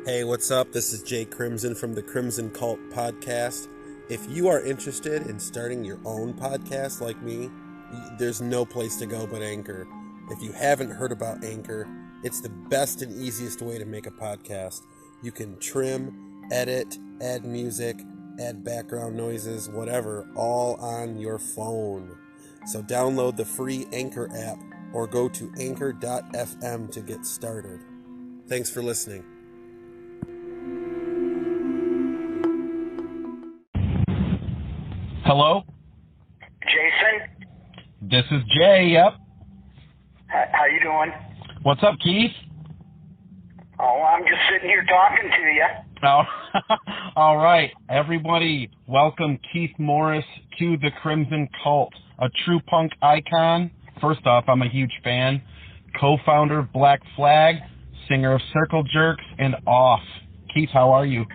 Hey, what's up? This is Jay Crimson from the Crimson Cult Podcast. If you are interested in starting your own podcast like me, there's no place to go but Anchor. If you haven't heard about Anchor, it's the best and easiest way to make a podcast. You can trim, edit, add music, add background noises, whatever, all on your phone. So download the free Anchor app or go to anchor.fm to get started. Thanks for listening. Hello? Jason? This is Jay, yep. How you doing? What's up, Keith? Oh, I'm just sitting here talking to you. Oh, all right. Everybody, welcome Keith Morris to the Crimson Cult, a true punk icon. First off, I'm a huge fan. Co-founder of Black Flag, singer of Circle Jerks, and Off. Keith, how are you?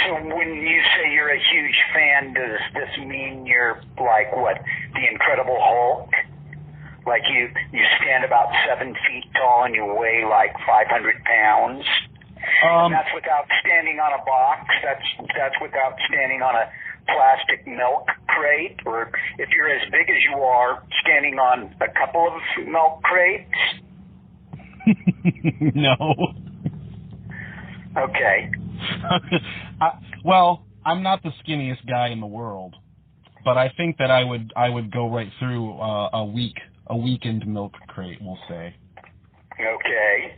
So when you say you're a huge fan, does this mean you're like, what, the Incredible Hulk? Like you stand about 7 feet tall and you weigh like 500 pounds? And that's without standing on a box? That's without standing on a plastic milk crate? Or if you're as big as you are, standing on a couple of milk crates? No. Okay. Well, I'm not the skinniest guy in the world, but I think that I would go right through a weakened milk crate, we'll say. Okay.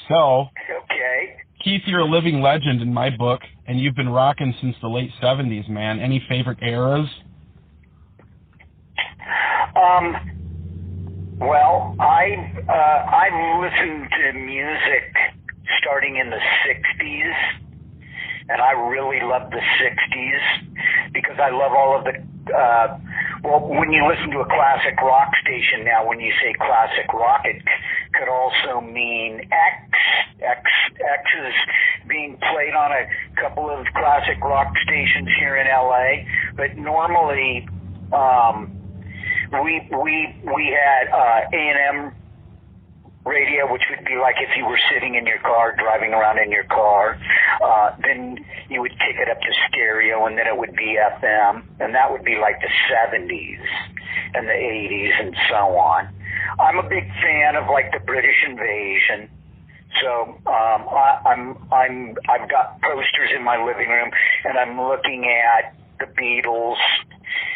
So, okay. Keith, you're a living legend in my book, and you've been rocking since the late 70s, man. Any favorite eras? Well, I've listened to music starting in the 60s, and I really love the 60s because I love all of the, well, when you listen to a classic rock station now, when you say classic rock, it could also mean X is being played on a couple of classic rock stations here in LA, but normally, we had A&M radio, which would be like if you were sitting in your car, driving around in your car, then you would kick it up to stereo, and then it would be FM, and that would be like the 70s and the 80s and so on. I'm a big fan of like the British Invasion, so I've got posters in my living room, and I'm looking at the Beatles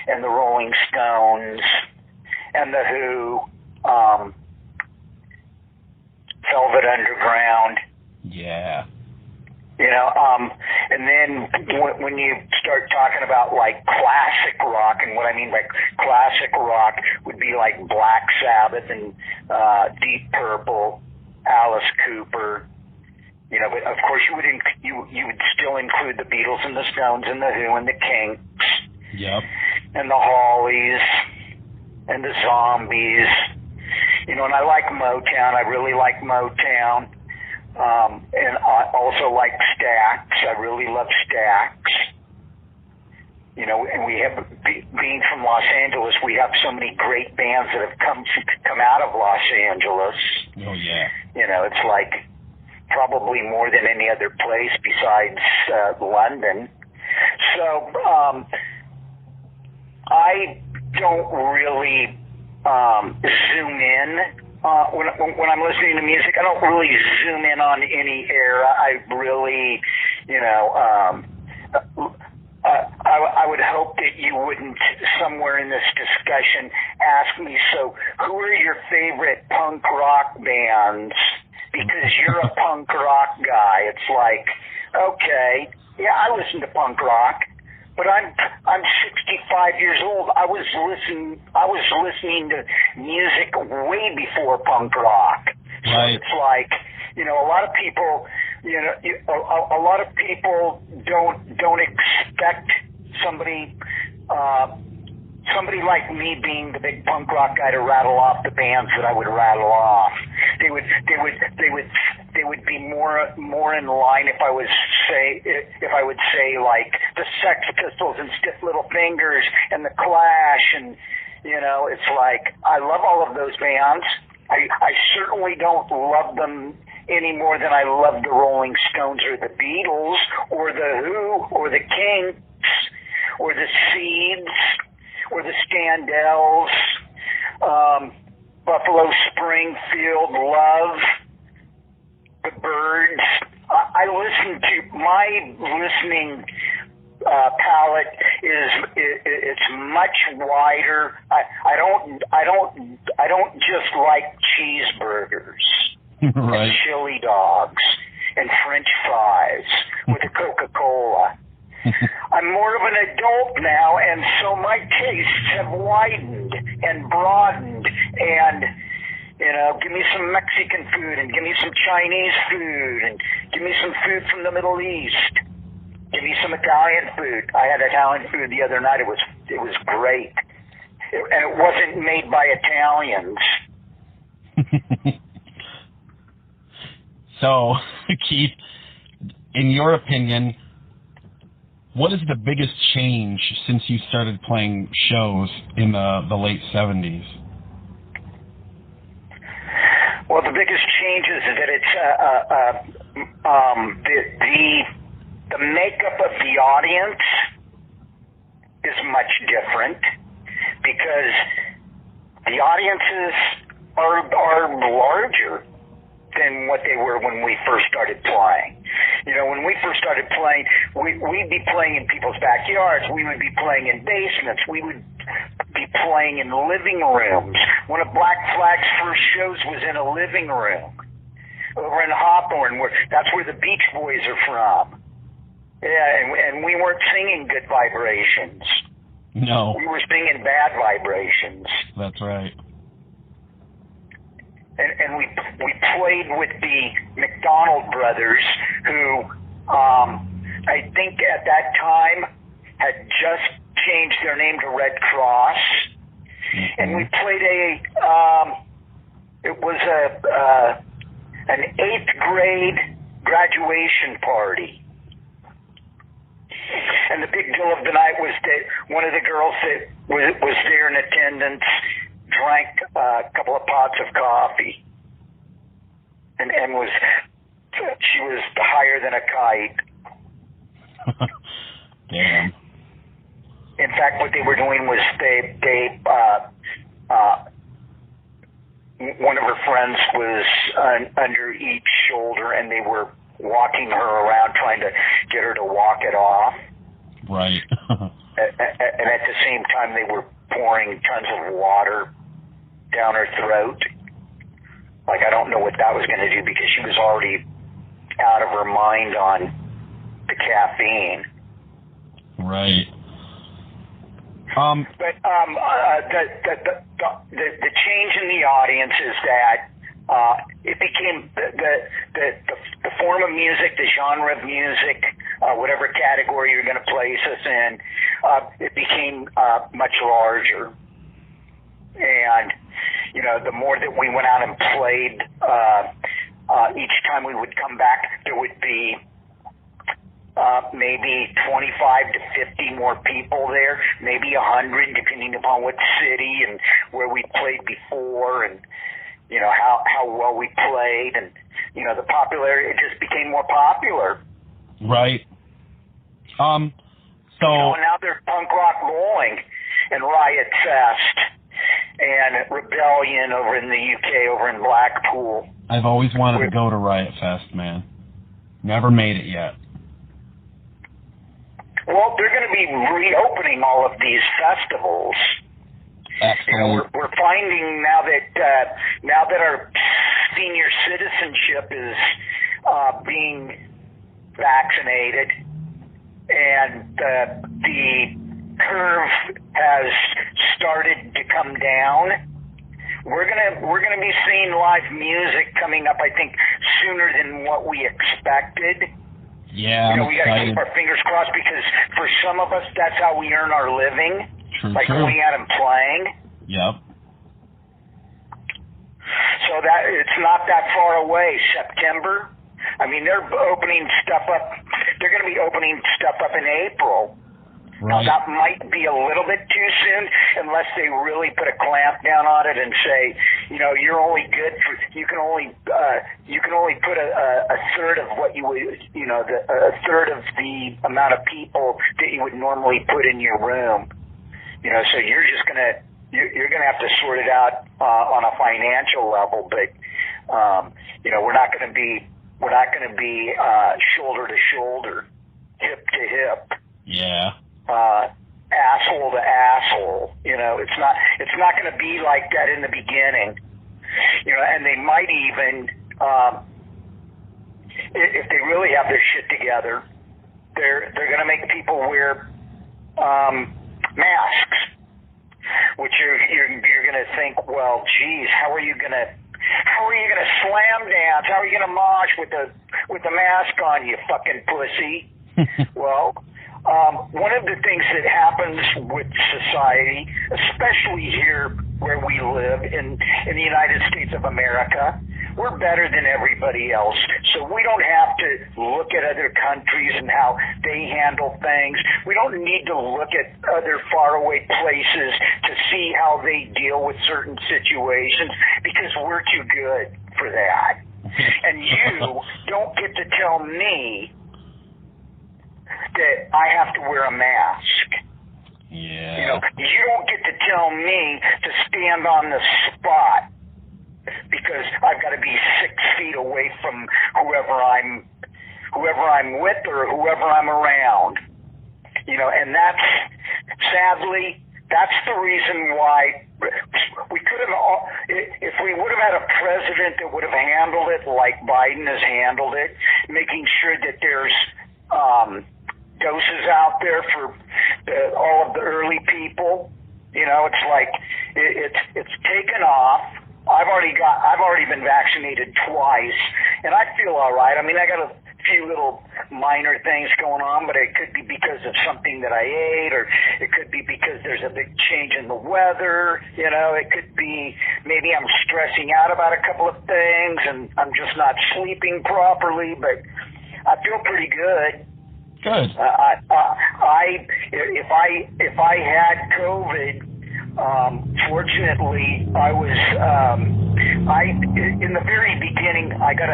and the Rolling Stones and the Who, Velvet Underground. Yeah. You know, and then when you start talking about like classic rock, and what I mean by classic rock would be like Black Sabbath and Deep Purple, Alice Cooper. You know, but of course you would still include the Beatles and the Stones and the Who and the Kinks. Yep. And the Hollies and the Zombies. You know, and I like Motown. I really like Motown. And I also like Stax. I really love Stax. You know, and we have, being from Los Angeles, we have so many great bands that have come out of Los Angeles. Oh, yeah. You know, it's like probably more than any other place besides London. So I don't really zoom in when I'm listening to music. I don't really zoom in on any era. I really, you know, I would hope that you wouldn't, somewhere in this discussion, ask me, so who are your favorite punk rock bands? Because you're a punk rock guy. It's like, okay, yeah, I listen to punk rock. But I'm 65 years old. I was listening to music way before punk rock. So right. It's like, you know, a lot of people, you know, a lot of people don't expect somebody like me, being the big punk rock guy, to rattle off the bands that I would rattle off. They would be more in line if I would say like the Sex Pistols and Stiff Little Fingers and the Clash, and you know, it's like I love all of those bands. I certainly don't love them any more than I love the Rolling Stones or the Beatles or the Who or the Kinks or the Seeds or the Scandells, Buffalo Springfield, Love, the Byrds. I listen to, my listening palette it's much wider. I don't just like cheeseburgers right. and chili dogs and French fries with a Coca-Cola. I'm more of an adult now, and so my tastes have widened and broadened. And give me some Mexican food, and give me some Chinese food, and give me some food from the Middle East. Give me some Italian food. I had Italian food the other night. It was great, and it wasn't made by Italians. So, Keith, in your opinion, what is the biggest change since you started playing shows in the late 70s? Well, the biggest change is that it's the makeup of the audience is much different because the audiences are larger than what they were when we first started playing. When we first started playing, we'd be playing in people's backyards. We would be playing in basements. We would be playing in living rooms. One of Black Flag's first shows was in a living room over in Hawthorne. That's where the Beach Boys are from. Yeah, and we weren't singing good vibrations. No. We were singing bad vibrations. That's right. And we played with the McDonald brothers, who I think at that time had just changed their name to Red Cross. Mm-hmm. And we played it was an 8th grade graduation party. And the big deal of the night was that one of the girls that was there in attendance drank a couple of pots of coffee, and she was higher than a kite. Damn. In fact, what they were doing was they one of her friends was under each shoulder, and they were walking her around trying to get her to walk it off. Right. And at the same time, they were pouring tons of water down her throat. Like, I don't know what that was going to do because she was already out of her mind on the caffeine. Right. But the change in the audience is that it became the form of music, the genre of music, whatever category you're going to place us in, it became much larger. And, the more that we went out and played, each time we would come back, there would be maybe 25 to 50 more people there, maybe 100, depending upon what city and where we played before, and how well we played, and the popularity, it just became more popular. Right. So now there's Punk Rock Bowling and Riot Fest and Rebellion over in the UK, over in Blackpool. I've always wanted to go to Riot Fest, man. Never made it yet. Well, they're going to be reopening all of these festivals. Excellent. We're finding now that our senior citizenship is being vaccinated, and the curve has started to come down. We're gonna be seeing live music coming up, I think, sooner than what we expected. Yeah, we got to keep our fingers crossed, because for some of us, that's how we earn our living. True. Going out and playing. Yep. So that it's not that far away. September. I mean, they're opening stuff up. They're going to be opening stuff up in April. Now, Right. that might be a little bit too soon unless they really put a clamp down on it and say, you're only good for, you can only put a third of what you would, a third of the amount of people that you would normally put in your room. So you're just you're gonna have to sort it out on a financial level, but we're not gonna be shoulder to shoulder, hip to hip. Yeah. Asshole to asshole. It's not going to be like that in the beginning. And they might even, if they really have their shit together, they're going to make people wear masks, which you're going to think, well, geez, how are you going to slam dance? How are you going to mosh with the mask on, you fucking pussy? Well. One of the things that happens with society, especially here where we live in the United States of America, we're better than everybody else. So we don't have to look at other countries and how they handle things. We don't need to look at other faraway places to see how they deal with certain situations because we're too good for that. And you don't get to tell me that I have to wear a mask. Yeah. You don't get to tell me to stand on the spot because I've got to be 6 feet away from whoever I'm with or whoever I'm around. And that's, sadly, that's the reason why we could have, if we would have had a president that would have handled it like Biden has handled it, making sure that there's doses out there for all of the early people. It's like it's taken off. I've already been vaccinated twice, and I feel all right. I mean, I got a few little minor things going on, but it could be because of something that I ate, or it could be because there's a big change in the weather. It could be maybe I'm stressing out about a couple of things, and I'm just not sleeping properly. But I feel pretty good. Good. If I had COVID, fortunately, I was in the very beginning. I got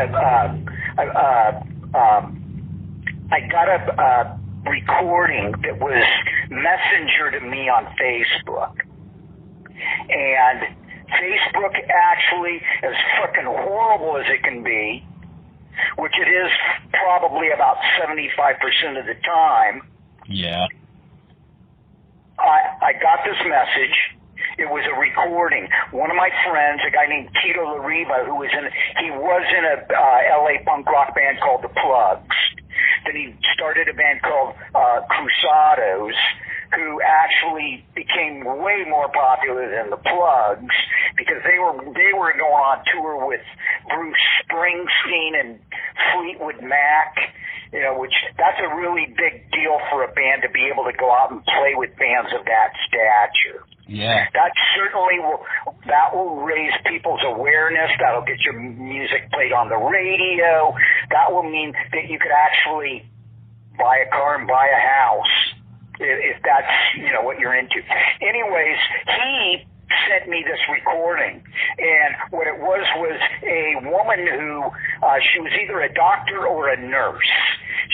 a recording that was messenger to me on Facebook, and Facebook actually, as fucking horrible as it can be, which it is probably about 75% of the time. Yeah. I got this message. It was a recording. One of my friends, a guy named Tito Lariva, he was in a LA punk rock band called The Plugs. Then he started a band called Crusados, who actually became way more popular than The Plugs because they were going on tour with Bruce Springsteen and Fleetwood Mac, which that's a really big deal for a band to be able to go out and play with bands of that stature. Yeah. That certainly will raise people's awareness. That'll get your music played on the radio. That will mean that you could actually buy a car and buy a house if that's what you're into. Anyways, he sent me this recording, and what it was a woman who she was either a doctor or a nurse.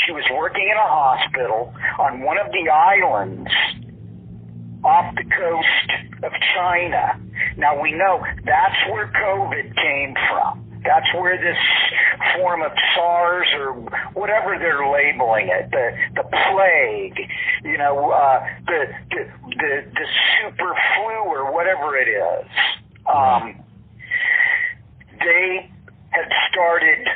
She was working in a hospital on one of the islands off the coast of China. Now we know that's where COVID came from. That's where this form of SARS or whatever they're labeling it, the plague, the super flu or whatever it is. They had started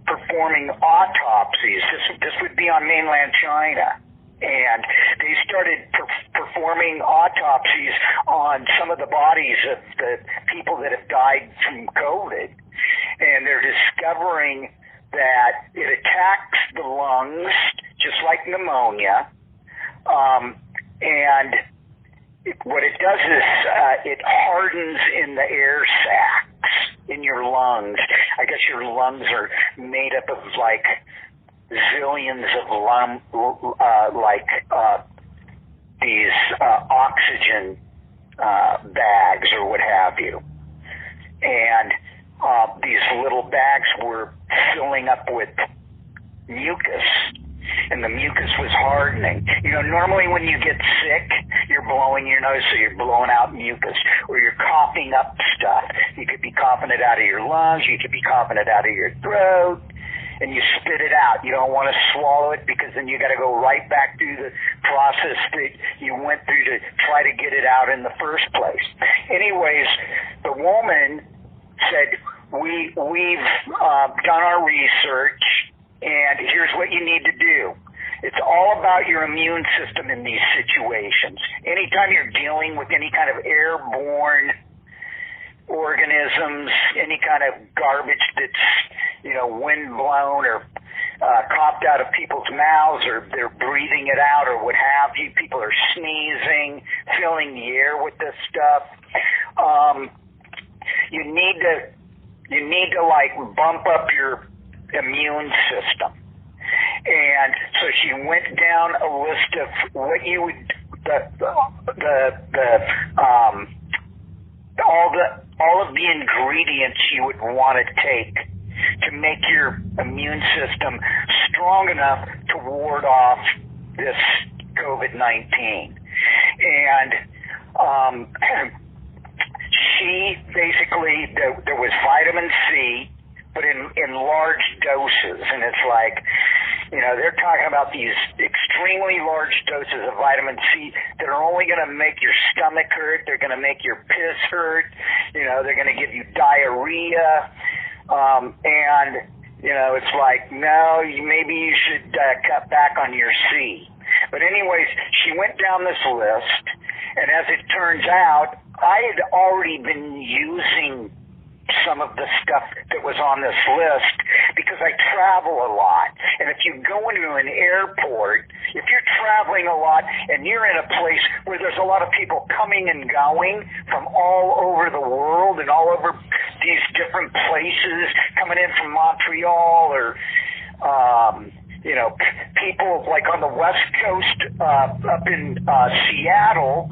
performing autopsies. This would be on mainland China. And they started performing autopsies on some of the bodies of the people that have died from COVID. And they're discovering that it attacks the lungs, just like pneumonia. And what it does is it hardens in the air sacs in your lungs. I guess your lungs are made up of like zillions of these oxygen bags or what have you. And these little bags were filling up with mucus, and the mucus was hardening. You know, normally when you get sick, you're blowing your nose, so you're blowing out mucus, or you're coughing up stuff. You could be coughing it out of your lungs, you could be coughing it out of your throat, and you spit it out. You don't want to swallow it because then you got to go right back through the process that you went through to try to get it out in the first place. Anyways, the woman said, we've done our research, and here's what you need to do. It's all about your immune system in these situations. Anytime you're dealing with any kind of airborne organisms, any kind of garbage that's, you know, wind-blown or coughed out of people's mouths, or they're breathing it out or what have you, people are sneezing, filling the air with this stuff, you need to like bump up your immune system. And so she went down a list of what you would, all of the ingredients you would want to take to make your immune system strong enough to ward off this COVID-19. And she basically, there was vitamin C, but in large doses, and it's like, you know, they're talking about these extremely large doses of vitamin C that are only going to make your stomach hurt, they're going to make your piss hurt, you know, they're going to give you diarrhea, and, you know, it's like, no, maybe you should cut back on your C. But anyways, she went down this list, and as it turns out, I had already been using some of the stuff that was on this list because I travel a lot. And if you go into an airport, if you're traveling a lot and you're in a place where there's a lot of people coming and going from all over the world and all over these different places, coming in from Montreal or you know, people like on the West Coast up in Seattle,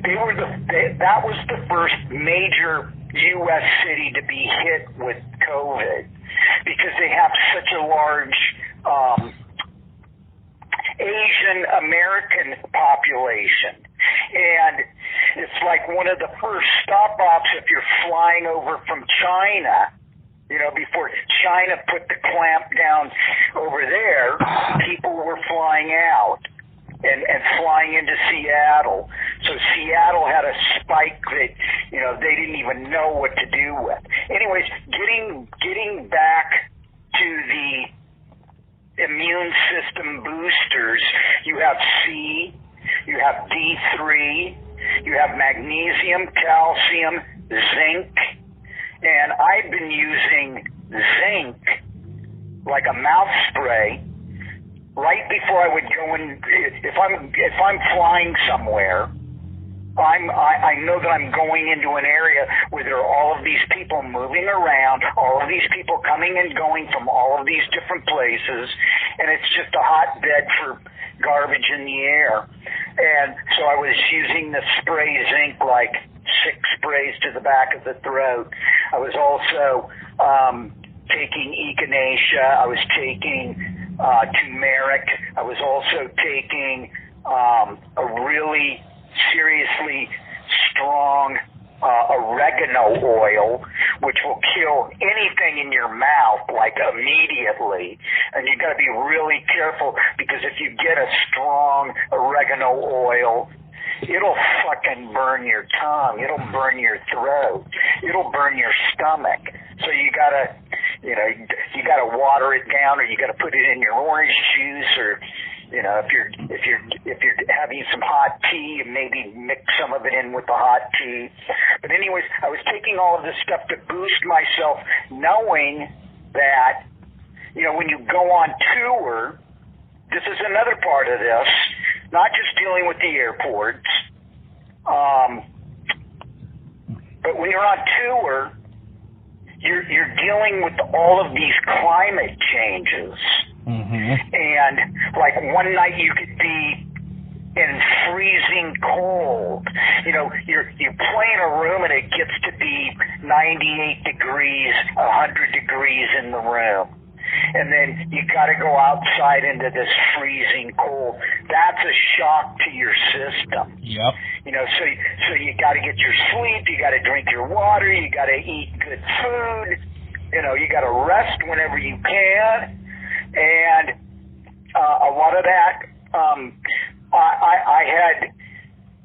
that was the first major U.S. city to be hit with COVID because they have such a large Asian American population. And it's like one of the first stop-offs if you're flying over from China. You know, before China put the clamp down over there, people were flying out and flying into Seattle. So Seattle had a spike that, you know, they didn't even know what to do with. Anyways, getting back to the immune system boosters, you have C, you have D3, you have magnesium, calcium, zinc, and I've been using zinc like a mouth spray right before I would go in. If I'm flying somewhere, I know that I'm going into an area where there are all of these people moving around, all of these people coming and going from all of these different places, and it's just a hotbed for garbage in the air. And so I was using the spray zinc, like 6 sprays to the back of the throat. I was also taking echinacea. I was taking turmeric. I was also taking a really seriously strong oregano oil, which will kill anything in your mouth like immediately. And you got to be really careful because if you get a strong oregano oil, it'll fucking burn your tongue. It'll burn your throat. It'll burn your stomach. So you gotta, you know, you gotta water it down, or you gotta put it in your orange juice, or, you know, if you're having some hot tea, maybe mix some of it in with the hot tea. But anyways, I was taking all of this stuff to boost myself, knowing that, you know, when you go on tour, this is another part of this. Not just dealing with the airports, but when you're on tour, you're dealing with all of these climate changes. Mm-hmm. And like one night you could be and freezing cold. You know, you play in a room and it gets to be 98 degrees, 100 degrees in the room. And then you got to go outside into this freezing cold. That's a shock to your system. Yep. You know, so you got to get your sleep, you got to drink your water, you got to eat good food, you know, you got to rest whenever you can. And a lot of that, I had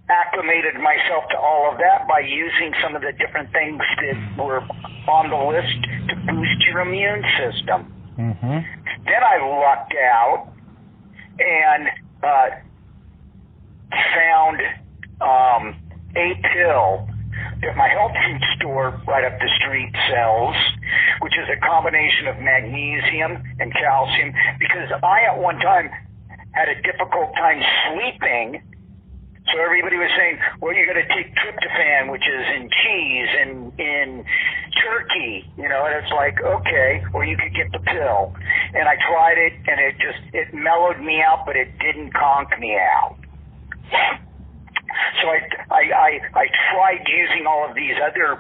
acclimated myself to all of that by using some of the different things that were on the list to boost your immune system. Mm-hmm. Then I lucked out and found a pill that my health food store right up the street sells, which is a combination of magnesium and calcium, because I at one time had a difficult time sleeping. So everybody was saying, well, you're going to take tryptophan, which is in cheese and in turkey, you know, and it's like, okay, or you could get the pill. And I tried it, and it mellowed me out, but it didn't conk me out. So I tried using all of these other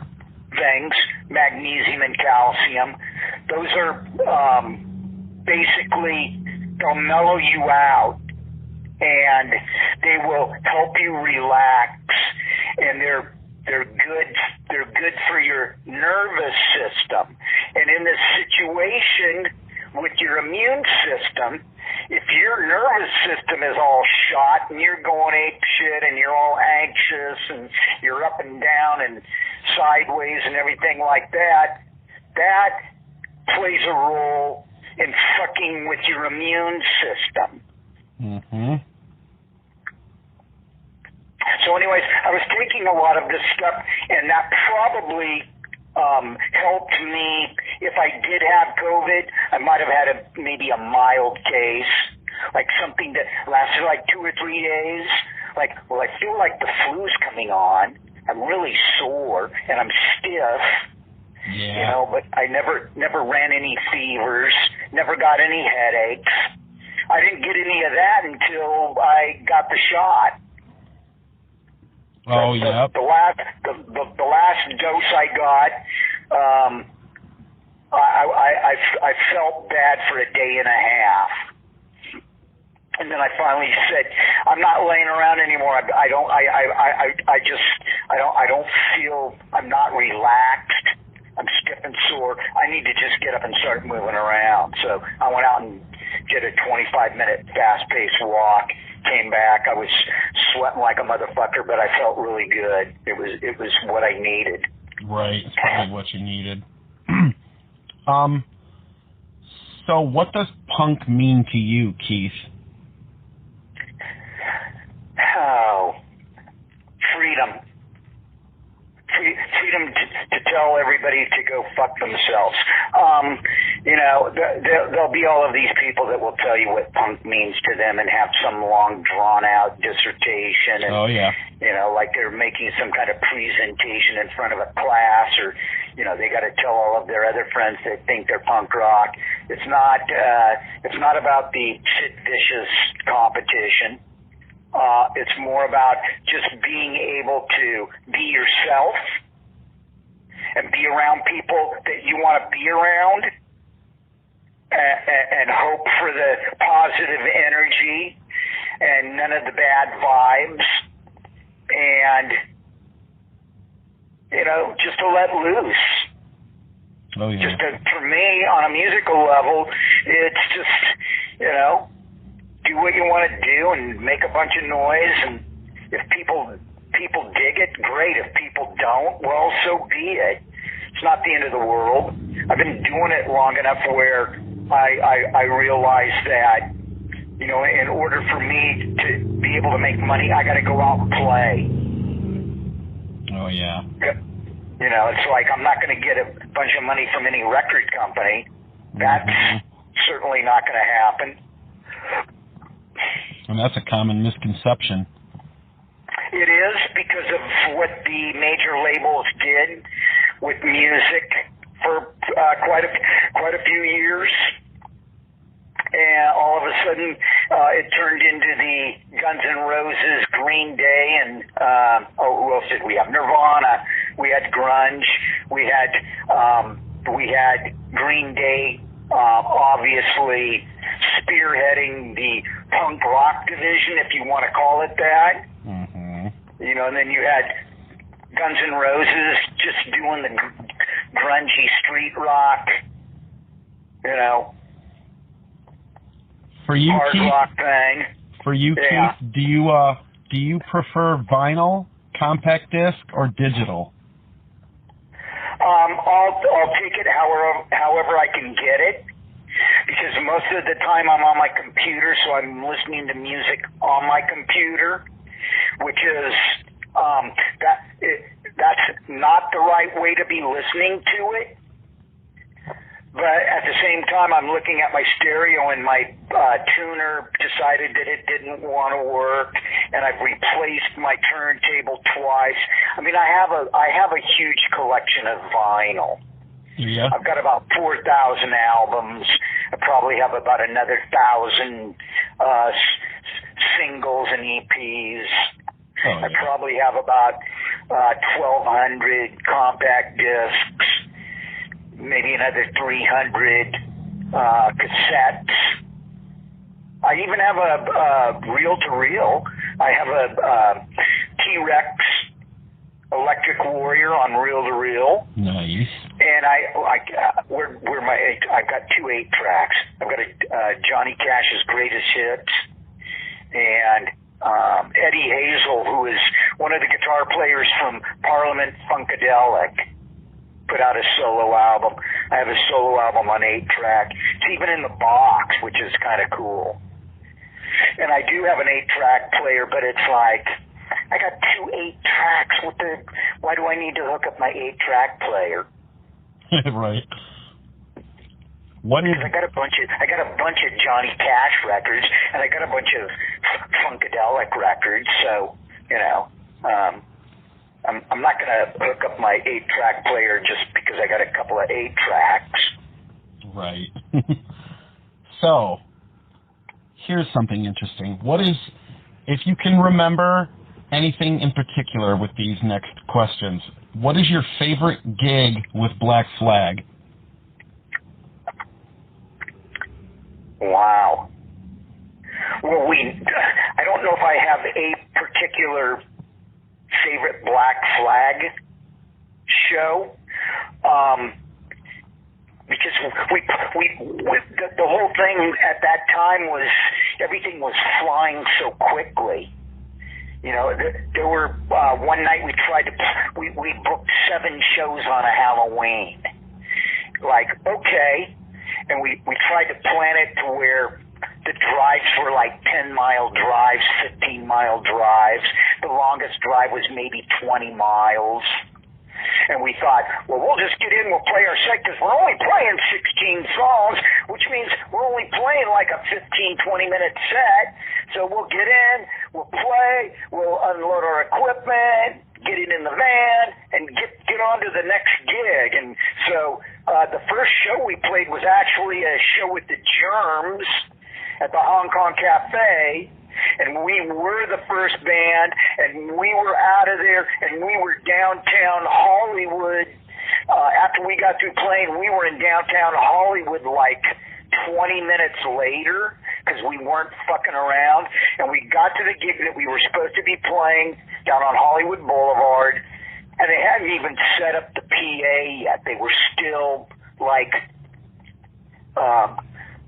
things, magnesium and calcium. Those are basically, they'll mellow you out, and they will help you relax, and they're good for your nervous system. And in this situation with your immune system, if your nervous system is all shot and you're going ape shit and you're all anxious and you're up and down and sideways and everything like that, that plays a role in fucking with your immune system. Mm-hmm. So anyways, I was taking a lot of this stuff, and that probably helped me. If I did have COVID, I might have had maybe a mild case, like something that lasted like 2 or 3 days. Like, well, I feel like the flu's coming on. I'm really sore, and I'm stiff. Yeah. You know, but I never ran any fevers, never got any headaches. I didn't get any of that until I got the shot. Oh, yeah. The last dose I got, I felt bad for a day and a half, and then I finally said, "I'm not laying around anymore. I don't feel. I'm not relaxed. I'm stiff and sore. I need to just get up and start moving around." So I went out and did a 25-minute fast-paced walk. Came back. I was sweating like a motherfucker, but I felt really good. It was what I needed. Right, it's probably what you needed. So what does punk mean to you, Keith? Oh, freedom. Freedom to tell everybody to go fuck themselves. You know, there'll be all of these people that will tell you what punk means to them and have some long, drawn-out dissertation. And, oh, yeah. You know, like they're making some kind of presentation in front of a class, or, you know, they got to tell all of their other friends that think they're punk rock. It's not about the Sid Vicious competition. It's more about just being able to be yourself and be around people that you want to be around, and hope for the positive energy and none of the bad vibes, and, you know, just to let loose. Oh, yeah. For me, on a musical level, it's just, you know, do what you want to do and make a bunch of noise, and if people dig it, great. If people don't, well, so be it. It's not the end of the world. I've been doing it long enough where I realize that, you know, in order for me to be able to make money, I got to go out and play. Oh, yeah. You know, it's like I'm not going to get a bunch of money from any record company. That's certainly not going to happen. And that's a common misconception. It is, because of what the major labels did with music for quite a few years, and all of a sudden it turned into the Guns N' Roses, Green Day, and who else did we have? Nirvana. We had grunge. We had Green Day, obviously spearheading the punk rock division, if you want to call it that. Mm-hmm. You know, and then you had Guns N' Roses just doing the grungy street rock, you know, for you, hard Keith, rock thing. For you, yeah. Keith, do you prefer vinyl, compact disc, or digital? I'll take it however I can get it, because most of the time I'm on my computer, so I'm listening to music on my computer, which is that's not the right way to be listening to it. But at the same time, I'm looking at my stereo, and my tuner decided that it didn't want to work, and I've replaced my turntable twice. I mean, I have a huge collection of vinyl. Yeah. I've got about 4,000 albums. I probably have about another 1,000 singles and EPs. Oh, yeah. I probably have about 1,200 compact discs, maybe another 300 cassettes. I even have a reel-to-reel. I have a T-Rex Electric Warrior on reel-to-reel. Nice. And I've got 2 8-tracks. I've got a Johnny Cash's Greatest Hits, and Eddie Hazel, who is one of the guitar players from Parliament Funkadelic, put out a solo album. I have a solo album on 8-track. It's even in the box, which is kind of cool. And I do have an 8-track player, but it's like, I got 2 8-tracks. Why do I need to hook up my 8-track player? Right. Because I got a bunch of Johnny Cash records, and I got a bunch of Funkadelic records. So, you know, I'm not going to hook up my 8-track player just because I got a couple of 8-tracks. Right. So, here's something interesting. If you can remember anything in particular with these next questions, what is your favorite gig with Black Flag? Wow. Well, I don't know if I have a particular favorite Black Flag show, because the whole thing at that time was everything was flying so quickly. You know, there were one night we booked 7 shows on a Halloween. Like, okay. And we tried to plan it to where the drives were like 10-mile drives, 15-mile drives. The longest drive was maybe 20 miles. And we thought, well, we'll just get in, we'll play our set, because we're only playing 16 songs, which means we're only playing like a 15, 20-minute set. So we'll get in, we'll play, we'll unload our equipment, get it in the van, and get on to the next gig. And so the first show we played was actually a show with the Germs at the Hong Kong Cafe, and we were the first band, and we were out of there, and we were downtown Hollywood. After we got through playing, we were in downtown Hollywood like 20 minutes later, because we weren't fucking around, and we got to the gig that we were supposed to be playing down on Hollywood Boulevard, and they hadn't even set up the PA yet. They were still like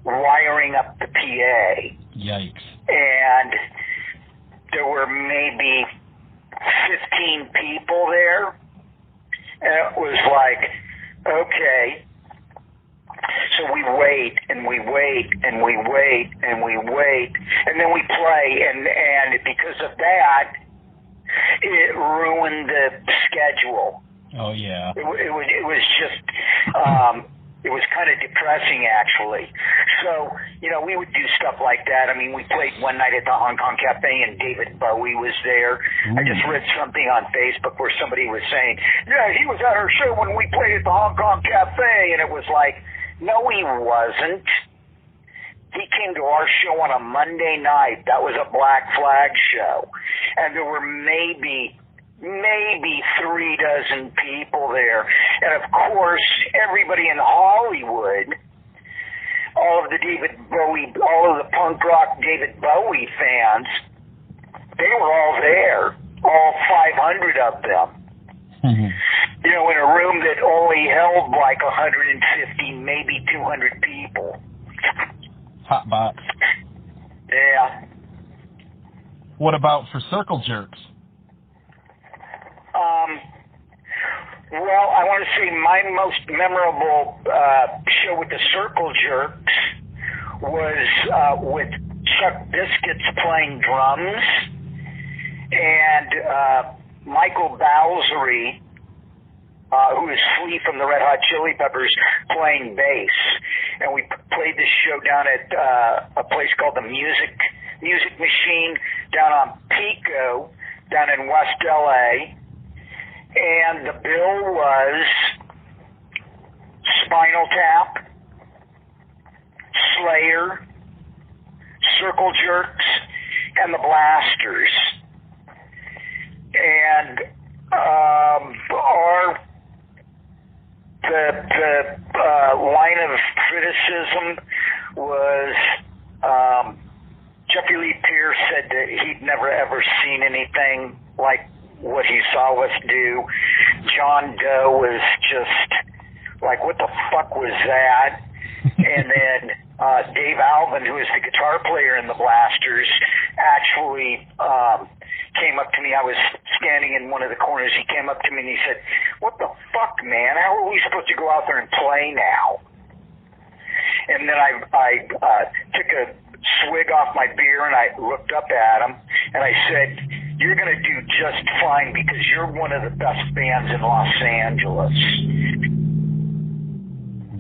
wiring up the PA. Yikes. And there were maybe 15 people there, and it was like, okay. So we wait, and we wait, and we wait, and we wait, and then we play, and because of that, it ruined the schedule. Oh, yeah. It was just, it was kind of depressing, actually. So, you know, we would do stuff like that. I mean, we played one night at the Hong Kong Cafe, and David Bowie was there. Ooh. I just read something on Facebook where somebody was saying, yeah, he was at our show when we played at the Hong Kong Cafe, and it was like, no, he wasn't. He came to our show on a Monday night. That was a Black Flag show. And there were maybe 36 people there. And of course, everybody in Hollywood, all of the punk rock David Bowie fans, they were all there, all 500 of them. Mm-hmm. You know, in a room that only held like 150, maybe 200 people. Hot box. Yeah. What about for Circle Jerks? Well, I want to say my most memorable show with the Circle Jerks was with Chuck Biscuits playing drums and Michael Bowsery, who is Flea from the Red Hot Chili Peppers, playing bass. And we played this show down at a place called the Music Machine down on Pico, down in West LA. And the bill was Spinal Tap, Slayer, Circle Jerks, and the Blasters. And the line of criticism was Jeffrey Lee Pierce said that he'd never ever seen anything like what he saw us do. John Doe was just like, what the fuck was that? And then Dave Alvin, who is the guitar player in the Blasters, actually came up to me. I was standing in one of the corners. He came up to me and he said, "What the fuck, man? How are we supposed to go out there and play now?" And then I took a swig off my beer and I looked up at him and I said, "You're going to do just fine because you're one of the best bands in Los Angeles."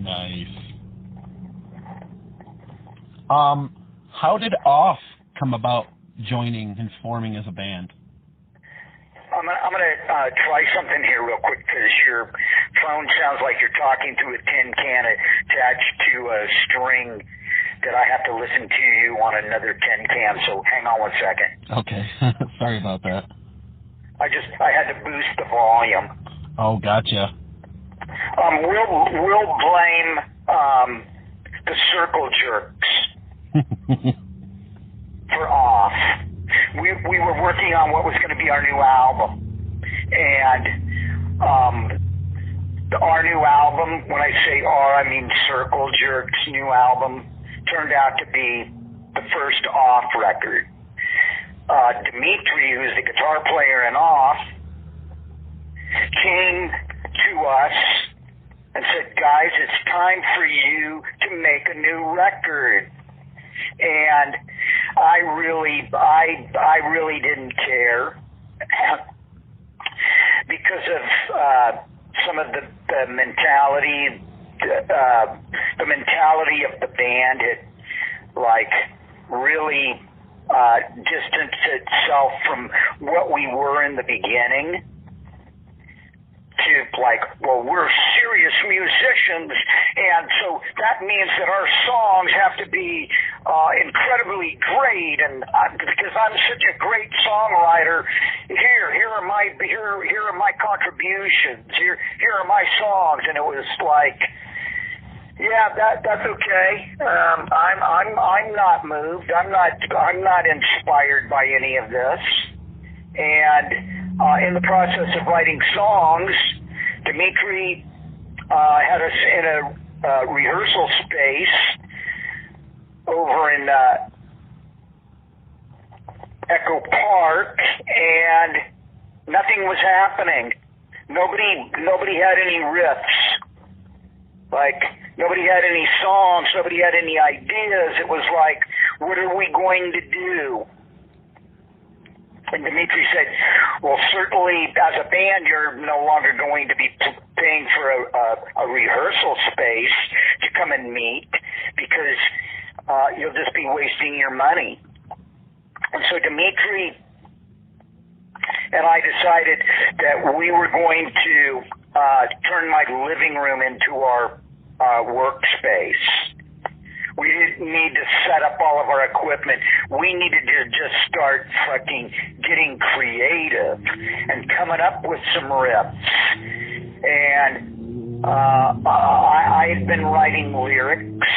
Nice. How did Off come about joining and forming as a band? I'm going to try something here real quick because your phone sounds like you're talking to a tin can attached to a string that I have to listen to you on another tin can, so hang on one second. Okay. Sorry about that. I had to boost the volume. Oh, gotcha. We'll blame the Circle Jerks for Off. We were working on what was going to be our new album, and our new album, when I say our, I mean Circle Jerks' new album, turned out to be the first Off record. Dimitri, who's the guitar player in Off, came to us and said, "Guys, it's time for you to make a new record." And I really didn't care because of some of the mentality. The mentality of the band had like really distanced itself from what we were in the beginning to like, well, we're serious musicians, and so that means that our songs have to be incredibly great, and because I'm such a great songwriter, here are my contributions, here are my songs. And it was like, yeah, that's okay. I'm not moved. I'm not inspired by any of this. And in the process of writing songs, Dimitri had us in a rehearsal space over in Echo Park, and nothing was happening. Nobody had any riffs. Like, nobody had any songs. Nobody had any ideas. It was like, what are we going to do? And Dimitri said, well, certainly as a band, you're no longer going to be paying for a rehearsal space to come and meet because you'll just be wasting your money. And so Dimitri and I decided that we were going to turn my living room into our workspace. We didn't need to set up all of our equipment. We needed to just start fucking getting creative and coming up with some riffs. And I had been writing lyrics,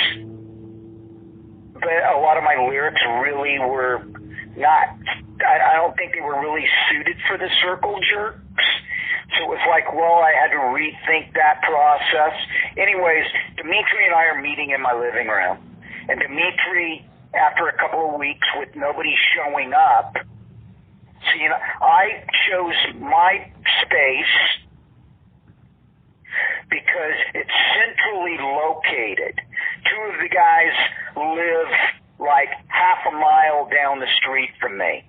but a lot of my lyrics really were not, I don't think they were really suited for the circle jerks. So it was like, well, I had to rethink that process. Anyways, Dimitri and I are meeting in my living room. And Dimitri, after a couple of weeks with nobody showing up, so, you know, I chose my space because it's centrally located. Two of the guys live like half a mile down the street from me.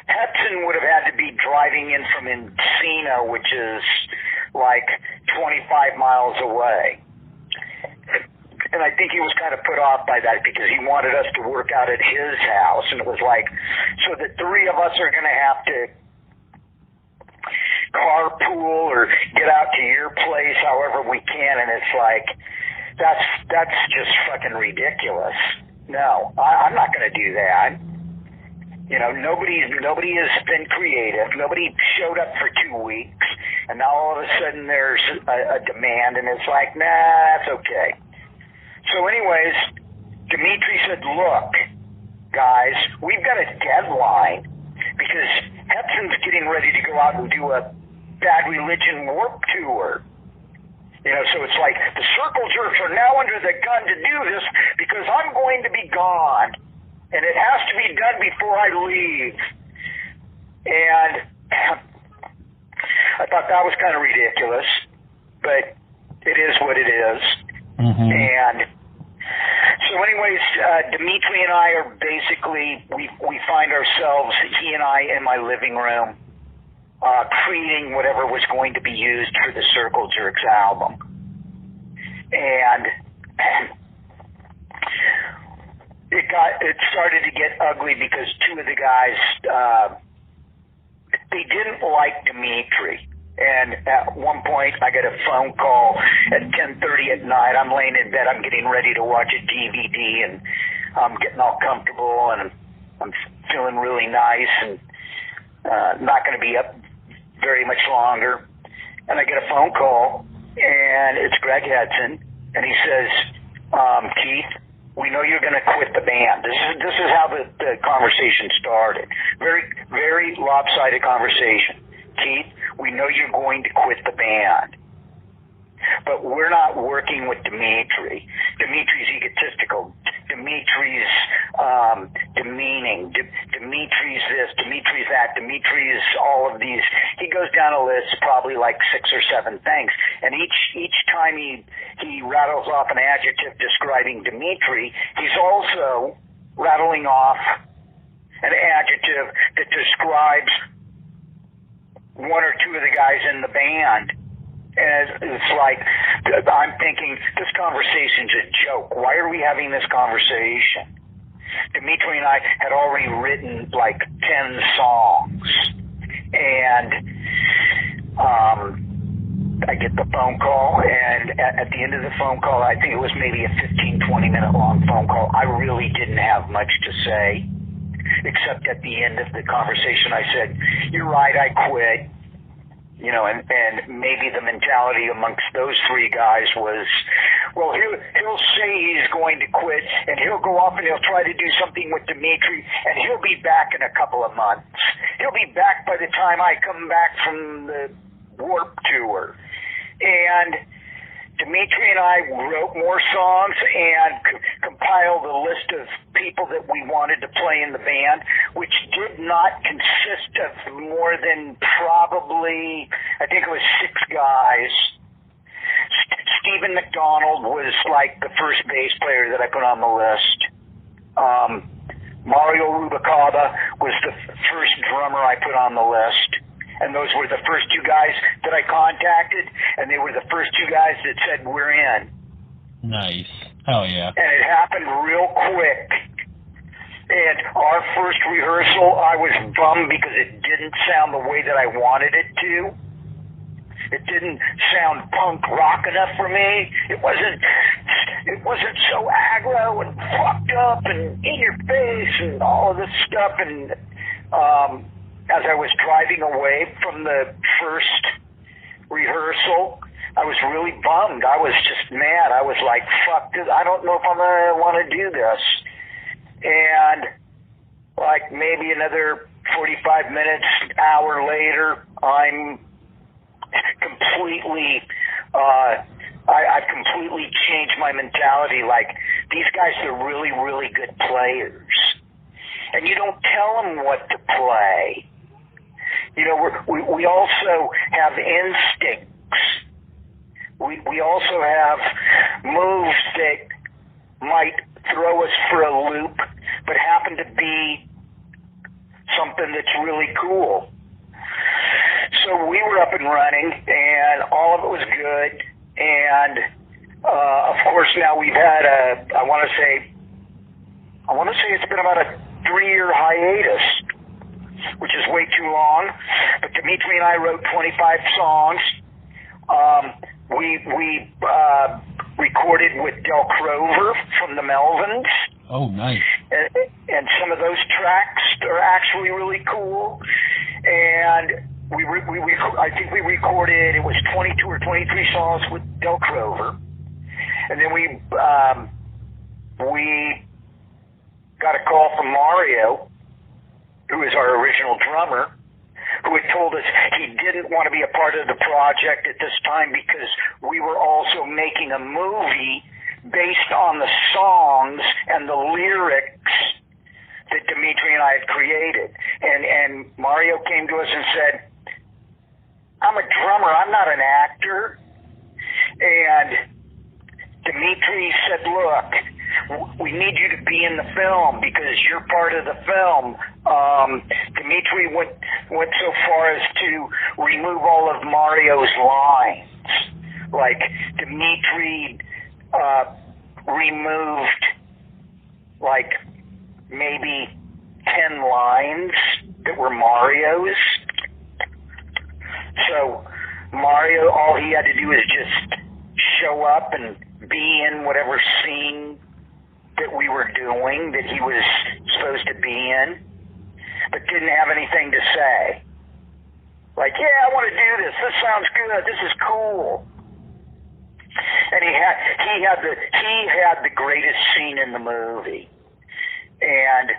Hudson would have had to be driving in from Encino, which is like 25 miles away. And I think he was kind of put off by that because he wanted us to work out at his house. And it was like, so the three of us are going to have to carpool or get out to your place however we can. And it's like, that's just fucking ridiculous. No, I'm not going to do that. You know, nobody has been creative. Nobody showed up for 2 weeks, and now all of a sudden there's a demand, and it's like, nah, that's okay. So anyways, Dimitri said, look, guys, we've got a deadline because Hepson's getting ready to go out and do a Bad Religion Warped Tour. You know, so it's like the circle jerks are now under the gun to do this because I'm going to be gone. And it has to be done before I leave. And I thought that was kind of ridiculous, but it is what it is. Mm-hmm. And so anyways, Dimitri and I are basically, we find ourselves, he and I, in my living room, creating whatever was going to be used for the Circle Jerks album. And it started to get ugly because two of the guys, they didn't like Dimitri. And at one point, I get a phone call at 10:30 at night. I'm laying in bed. I'm getting ready to watch a DVD, and I'm getting all comfortable, and I'm feeling really nice, and not going to be up very much longer. And I get a phone call, and it's Greg Hudson, and he says, Keith, we know you're going to quit the band. This is how the conversation started. Very, very lopsided conversation. Keith, we know you're going to quit the band, but we're not working with Dimitri. Dimitri's egotistical. Dimitri's demeaning. Dimitri's this. Dimitri's that. Dimitri's all of these. He goes down a list, probably like 6 or 7 things, and each time he rattles off an adjective describing Dimitri, he's also rattling off an adjective that describes one or two of the guys in the band. And it's like, I'm thinking, this conversation's a joke. Why are we having this conversation? Dimitri and I had already written like 10 songs. And I get the phone call, and at the end of the phone call, I think it was maybe a 15-20 minute long phone call, I really didn't have much to say. Except at the end of the conversation, I said, you're right, I quit. You know, and maybe the mentality amongst those three guys was, well, he'll say he's going to quit, and he'll go off and he'll try to do something with Dimitri, and he'll be back in a couple of months. He'll be back by the time I come back from the Warped Tour. And Dimitri and I wrote more songs and compiled a list of people that we wanted to play in the band, which did not consist of more than probably, I think it was 6 guys. Stephen McDonald was like the first bass player that I put on the list. Mario Rubalcaba was the first drummer I put on the list. And those were the first 2 guys that I contacted, and they were the first 2 guys that said, we're in. Nice. Hell yeah. And it happened real quick. And our first rehearsal, I was bummed because it didn't sound the way that I wanted it to. It didn't sound punk rock enough for me. It wasn't it wasn't so aggro and fucked up and in your face and all of this stuff. And as I was driving away from the first rehearsal, I was really bummed. I was just mad. I was like, fuck this. I don't know if I'm going to want to do this. And like maybe another 45 minutes, hour later, I'm completely, I've completely changed my mentality. Like, these guys are really, really good players. And you don't tell them what to play. You know, we also have instincts. We also have moves that might throw us for a loop, but happen to be something that's really cool. So we were up and running, and all of it was good. And of course, now we've had I want to say it's been about a 3-year hiatus, which is way too long. But Dimitri and I wrote 25 songs. We recorded with Del Crover from the Melvins. Oh, nice. And some of those tracks are actually really cool. And I think we recorded, it was 22 or 23 songs with Del Crover. And then we got a call from Mario, who is our original drummer, who had told us he didn't want to be a part of the project at this time because we were also making a movie based on the songs and the lyrics that Dimitri and I had created. And Mario came to us and said, I'm a drummer, I'm not an actor. And Dimitri said, look, we need you to be in the film because you're part of the film. Dimitri went so far as to remove all of Mario's lines. Like, Dimitri removed, like, maybe 10 lines that were Mario's. So Mario, all he had to do is just show up and be in whatever scene that we were doing, that he was supposed to be in, but didn't have anything to say. Like, yeah, I want to do this. This sounds good. This is cool. And he had the greatest scene in the movie. And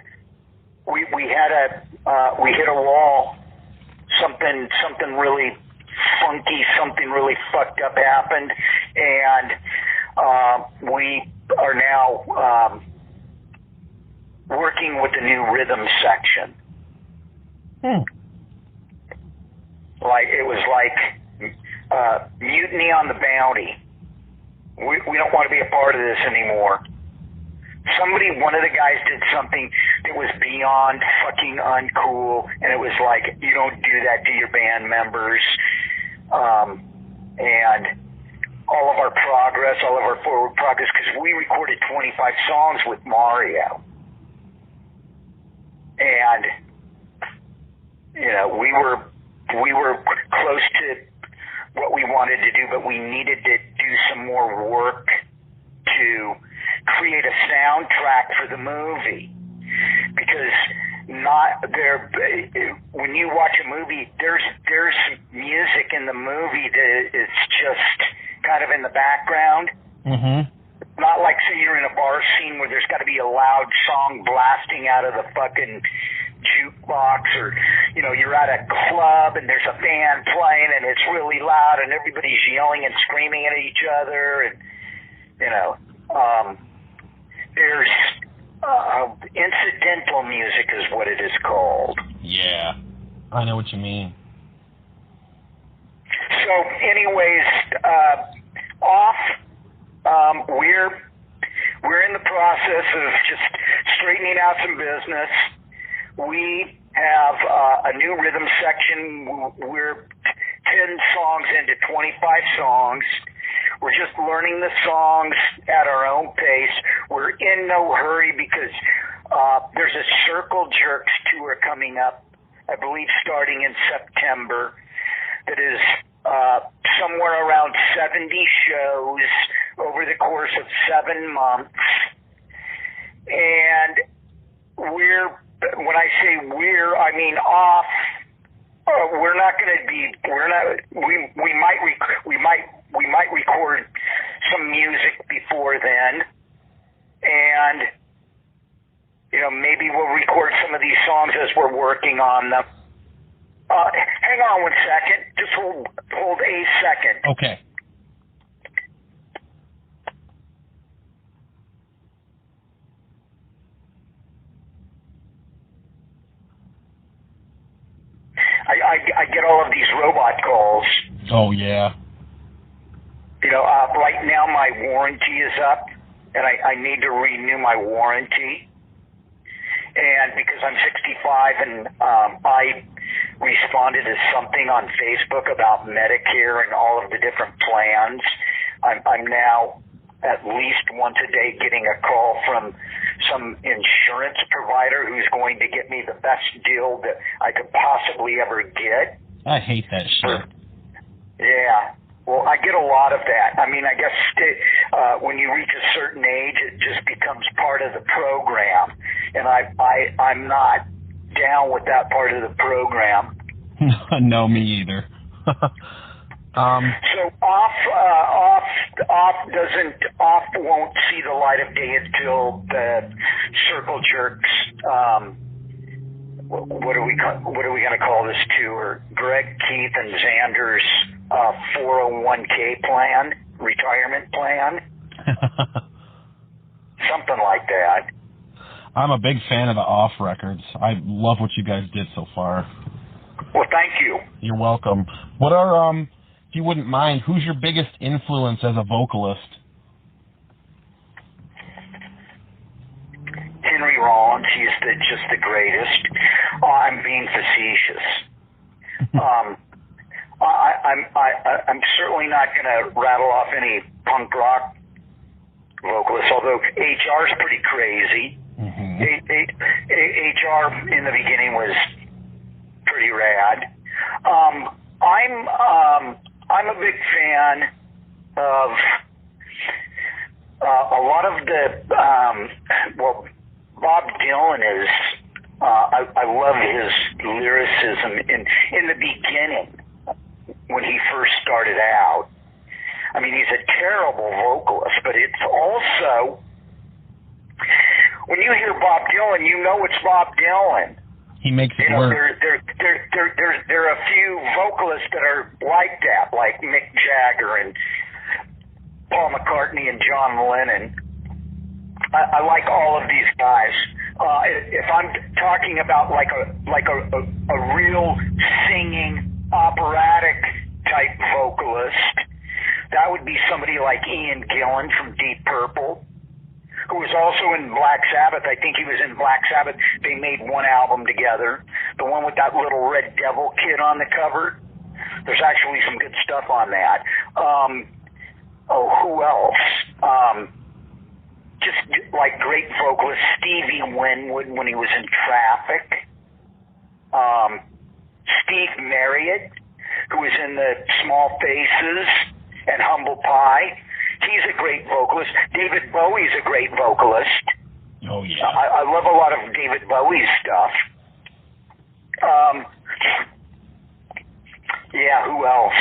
we hit a wall. Something really funky, something really fucked up happened, and we are now working with the new rhythm section. Like, it was like Mutiny on the Bounty. We don't want to be a part of this anymore. One of the guys did something that was beyond fucking uncool, and it was like, you don't do that to your band members. And all of our progress, all of our forward progress, because we recorded 25 songs with Mario. And, you know, we were close to what we wanted to do, but we needed to do some more work to create a soundtrack for the movie, because when you watch a movie, there's music in the movie that is just kind of in the background. Mm-hmm. Not like, say, you're in a bar scene where there's got to be a loud song blasting out of the fucking jukebox, or, you know, you're at a club and there's a band playing and it's really loud and everybody's yelling and screaming at each other, and, you know, there's incidental music is what it is called. Yeah, I know what you mean. So, anyways, we're in the process of just straightening out some business. We have a new rhythm section. We're 10 songs into 25 songs. We're just learning the songs at our own pace. We're in no hurry because there's a Circle Jerks tour coming up, I believe starting in September, that is somewhere around 70 shows over the course of 7 months. And when I say I mean off. We're not going to be. We might record some music before then, and maybe we'll record some of these songs as we're working on them. Hang on 1 second. Just hold a second. Okay. I get all of these robot calls. Oh, yeah. Right now my warranty is up, and I need to renew my warranty. And because I'm 65 and I responded to something on Facebook about Medicare and all of the different plans, I'm now at least once a day getting a call from some insurance provider who's going to get me the best deal that I could possibly ever get. I hate that shit. Yeah. Well, I get a lot of that. I mean, I guess when you reach a certain age, it just becomes part of the program. And I'm not down with that part of the program. No, me either. So off won't see the light of day until the Circle Jerks. What are we going to call this tour? Greg, Keith, and Xander's 401k plan, retirement plan, something like that. I'm a big fan of the Off records. I love what you guys did so far. Well, thank you. You're welcome. What are if you wouldn't mind, who's your biggest influence as a vocalist? Henry Rollins. He's just the greatest. I'm being facetious. I'm certainly not going to rattle off any punk rock vocalists, although HR's pretty crazy. Mm-hmm. HR in the beginning was pretty rad. I'm a big fan of a lot of the Bob Dylan is. I love his lyricism in the beginning when he first started out. I mean, he's a terrible vocalist, but it's also when you hear Bob Dylan, you know it's Bob Dylan. He makes it work. There are a few vocalists that are like that, like Mick Jagger and Paul McCartney and John Lennon. I like all of these guys. If I'm talking about like a real singing operatic type vocalist, that would be somebody like Ian Gillan from Deep Purple, who was also in Black Sabbath. I think he was in Black Sabbath. They made one album together, the one with that little red devil kid on the cover. There's actually some good stuff on that. Who else? Just like great vocalist Stevie Winwood when he was in Traffic. Steve Marriott, who was in the Small Faces and Humble Pie. He's a great vocalist. David Bowie's a great vocalist. Oh, yeah. I love a lot of David Bowie's stuff. Yeah, who else?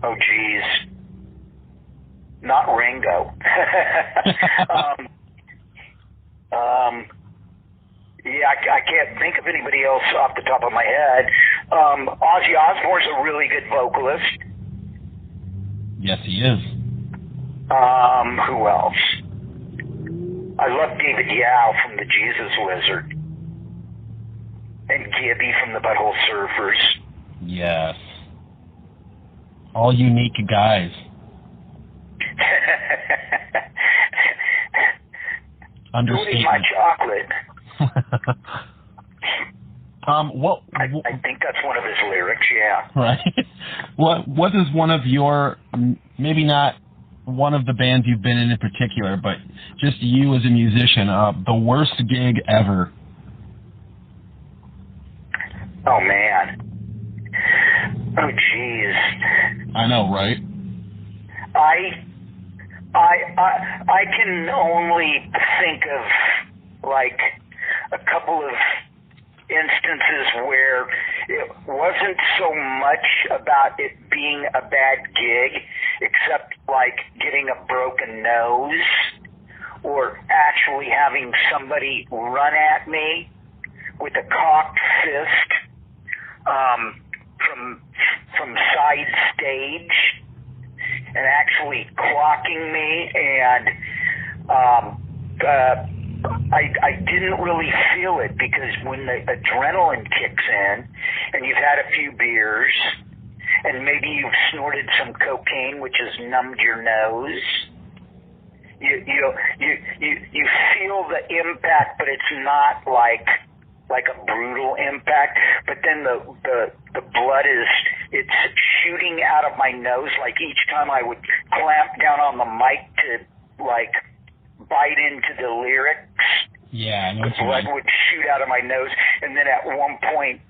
Oh, geez. Not Ringo. Yeah, I can't think of anybody else off the top of my head. Ozzy Osbourne's a really good vocalist. Yes, he is. Who else? I love David Yao from the Jesus Lizard. And Gibby from the Butthole Surfers. Yes. All unique guys. Understatement. My chocolate. I think that's one of his lyrics, yeah. Right. What is one of your, maybe not one of the bands you've been in particular, but just you as a musician, the worst gig ever? Oh, man. Oh, jeez. I know, right? I can only think of like a couple of instances where it wasn't so much about it being a bad gig, except like getting a broken nose or actually having somebody run at me with a cocked fist from side stage and actually clocking me, and I didn't really feel it because when the adrenaline kicks in and you've had a few beers and maybe you've snorted some cocaine which has numbed your nose, you feel the impact, but it's not like a brutal impact. But then the blood it's shooting out of my nose. Like each time I would clamp down on the mic to like bite into the lyrics, the blood would shoot out of my nose. And then at one point,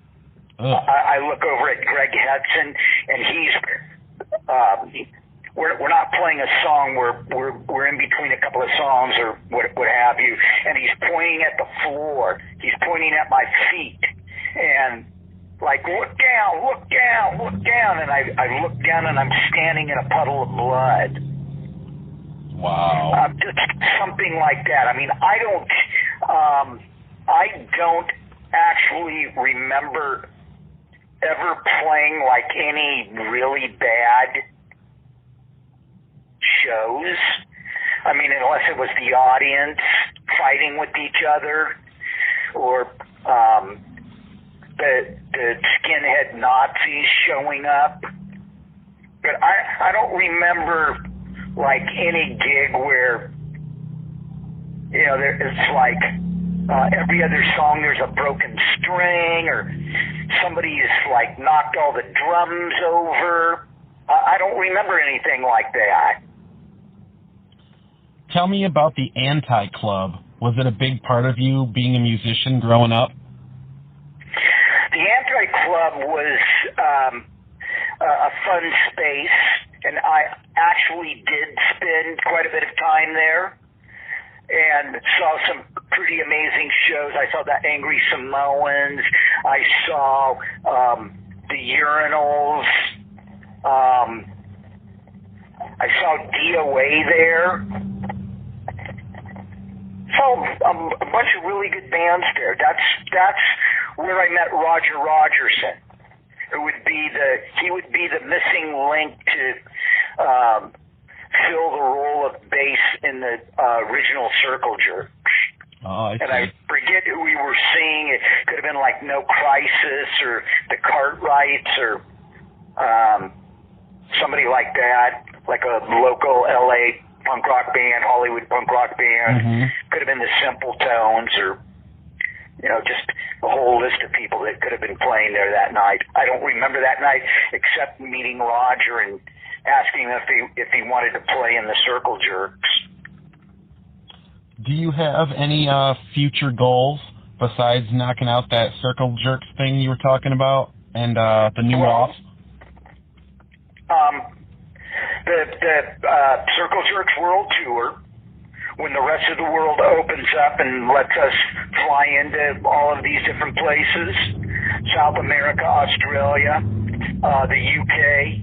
I look over at Greg Hudson, and he's we're not playing a song. We're in between a couple of songs or what have you, and he's pointing at the floor. He's pointing at my feet, and like, look down, look down, look down. And I look down, and I'm standing in a puddle of blood. Wow. Just something like that. I mean, I don't actually remember ever playing like any really bad shows. I mean, unless it was the audience fighting with each other or the skinhead Nazis showing up. But I don't remember like any gig where, you know, it's like every other song there's a broken string or somebody's like knocked all the drums over. I don't remember anything like that. Tell me about the Anti-Club. Was it a big part of you being a musician growing up? The Anti-Club was a fun space, and I actually did spend quite a bit of time there and saw some pretty amazing shows. I saw the Angry Samoans. I saw the Urinals. I saw DOA there. Saw a bunch of really good bands there. That's where I met Roger Rogerson, who would be the missing link to fill the role of bass in the original Circle Jerks. Oh, and I forget who we were seeing. It could have been like No Crisis or the Cartwrights or somebody like that, like a local LA punk rock band, Hollywood punk rock band. Mm-hmm. Could have been the Simple Tones or, you know, just a whole list of people that could have been playing there that night. I don't remember that night except meeting Roger and asking him if he wanted to play in the Circle Jerks. Do you have any future goals besides knocking out that Circle Jerks thing you were talking about and the new off? The Circle Jerks World Tour, when the rest of the world opens up and lets us fly into all of these different places, South America, Australia, the UK,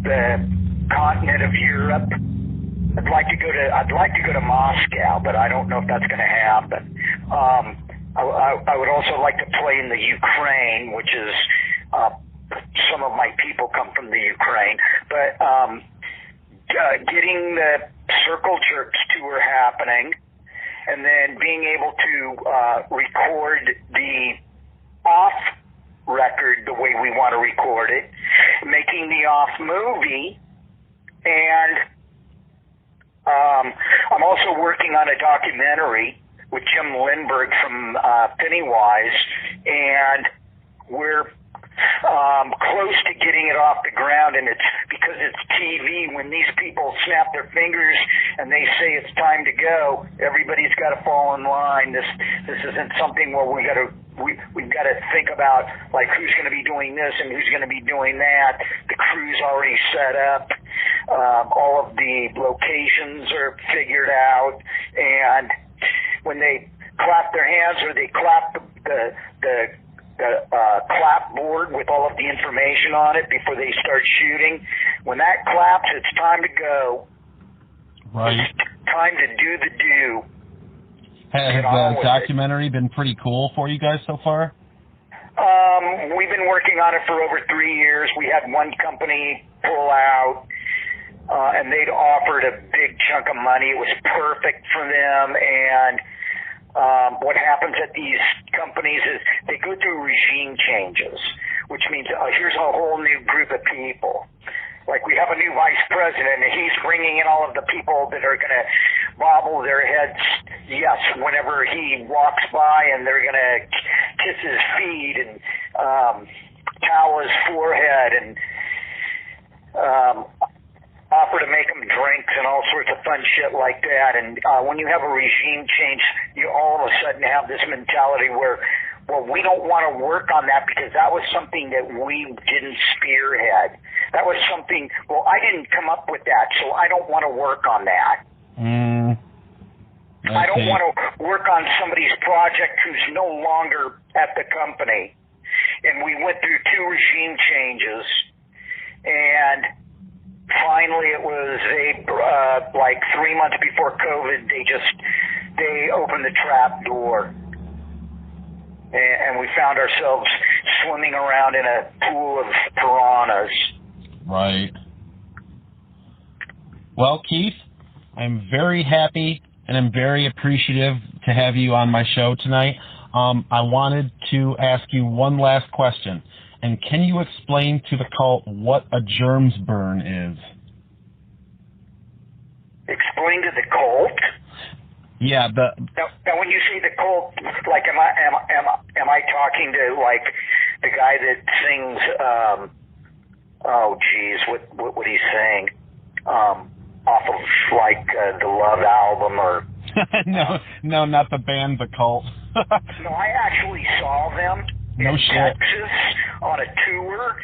the continent of Europe. I'd like to go to Moscow, but I don't know if that's going to happen. I would also like to play in the Ukraine, which is some of my people come from the Ukraine. But getting the Circle Jerks tour happening, and then being able to record the off record the way we want to record it, making the off movie, and I'm also working on a documentary with Jim Lindbergh from Pennywise, and we're close to getting it off the ground, and it's because it's TV. When these people snap their fingers and they say it's time to go, everybody's got to fall in line. This isn't something where we've got to think about like who's going to be doing this and who's going to be doing that. The crew's already set up. All of the locations are figured out, and when they clap their hands or they clap the clapboard with all of the information on it before they start shooting, when that claps, it's time to go. Right. It's time to do the do. Has the documentary been pretty cool for you guys so far? We've been working on it for over 3 years. We had one company pull out, and they'd offered a big chunk of money. It was perfect for them, and what happens at these companies is they go through regime changes, which means here's a whole new group of people. Like we have a new vice president, and he's bringing in all of the people that are going to bobble their heads, yes, whenever he walks by, and they're going to kiss his feet and towel his forehead and offer to make him drinks and all sorts of fun shit like that. And when you have a regime change, you all of a sudden have this mentality where, well, we don't want to work on that because that was something that we didn't spearhead. That was something, well, I didn't come up with that, so I don't want to work on that. I don't want to work on somebody's project who's no longer at the company. And we went through 2 regime changes, and finally it was like 3 months before COVID, they opened the trap door. And we found ourselves swimming around in a pool of piranhas. Right. Well, Keith, I'm very happy and I'm very appreciative to have you on my show tonight. I wanted to ask you one last question. And can you explain to the cult what a germs burn is? Explain to the cult? Yeah, now when you say the cult, like am I talking to like the guy that sings oh geez, what he's saying off of like the Love album or no, not the band The Cult. No, I actually saw them in Texas on a tour.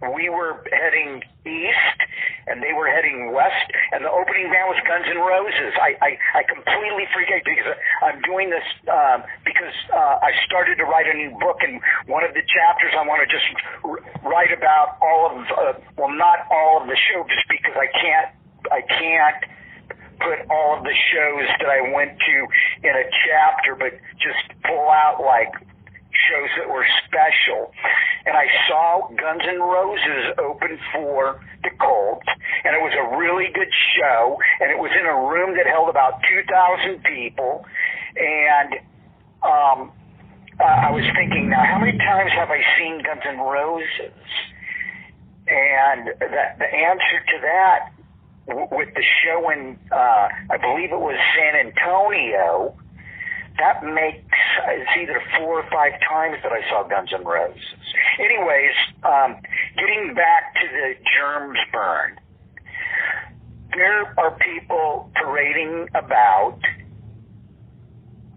We were heading east, and they were heading west, and the opening band was Guns N' Roses. I completely freaked out because I'm doing this because I started to write a new book, and one of the chapters I want to just write about all of, well, not all of the shows, just because I can't put all of the shows that I went to in a chapter, but just pull out like shows that were special. And I saw Guns N' Roses open for the Cult, and it was a really good show, and it was in a room that held about 2,000 people, and I was thinking, now how many times have I seen Guns N' Roses? And the answer to that, with the show in, I believe it was San Antonio, that makes, it's either 4 or 5 times that I saw Guns N' Roses. Anyways, getting back to the germs burn, there are people parading about,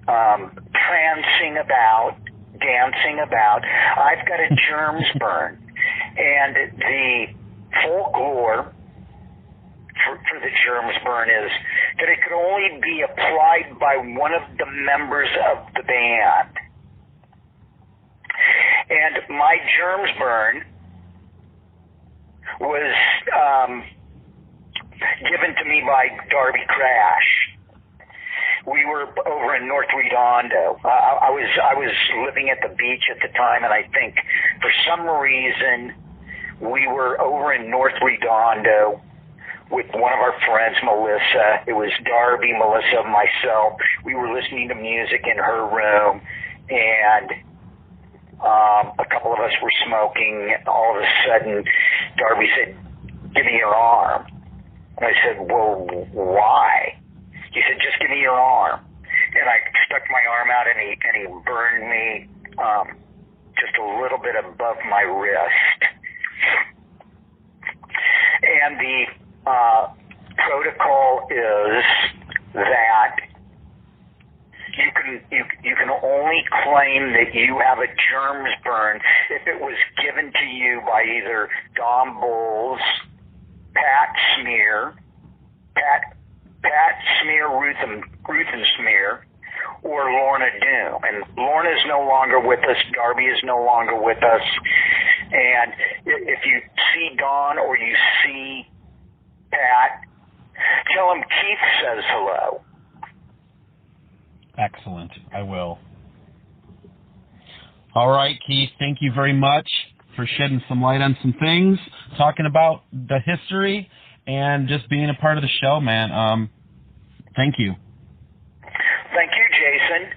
prancing about, dancing about. I've got a germs burn, and the folklore for the germs burn is that it could only be applied by one of the members of the band. And my germs burn was given to me by Darby Crash. We were over in North Redondo. I was living at the beach at the time, and I think for some reason we were over in North Redondo with one of our friends, Melissa. It was Darby, Melissa, myself. We were listening to music in her room, and a couple of us were smoking. All of a sudden, Darby said, "Give me your arm." And I said, "Well, why?" He said, "Just give me your arm." And I stuck my arm out, and he burned me just a little bit above my wrist. And the protocol is that you can only claim that you have a germs burn if it was given to you by either Dom Bowles, Smear Ruthensmeer, or Lorna Doom. And Lorna is no longer with us. Darby is no longer with us. And if you see Dawn or you see Pat, tell him Keith says hello. Excellent. I will. All right, Keith, thank you very much for shedding some light on some things, talking about the history, and just being a part of the show, man. Thank you. Thank you, Jason.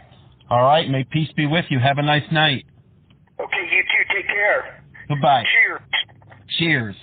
All right, may peace be with you. Have a nice night. Okay, you too. Take care. Goodbye. Cheers. Cheers.